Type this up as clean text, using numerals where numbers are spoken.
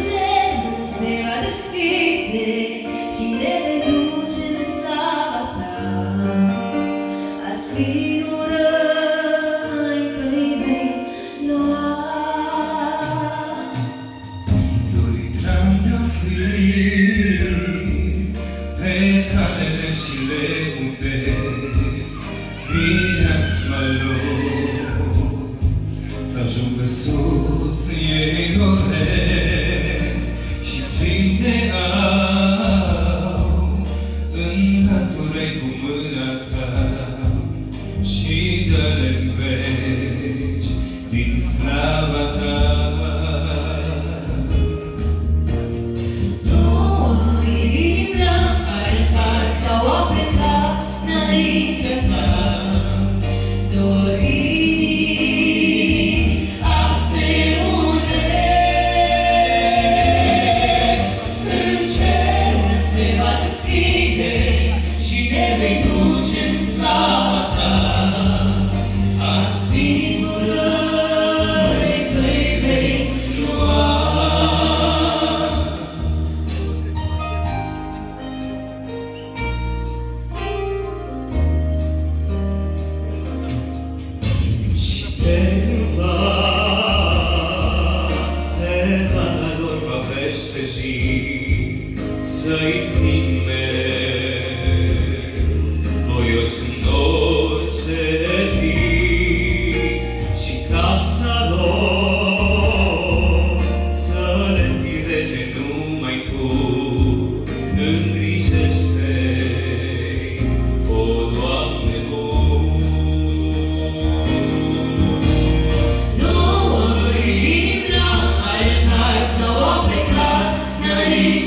cielo se va deschide și ne vei duce în slava ta. Asigură-i că-i vei lua. Doi trandafiri, petalele și le udezi, mireasma lor să ajungă sus, ei doresc și sfinte au în natură cu mâna ta și dă-le în veci din slava ta. Să-i țin mereu voioși în orice zi și casa lor să le fii rege numai tu. Îngrijește-i, o Doamne bun. Două inimi la altar s-au plecat înainte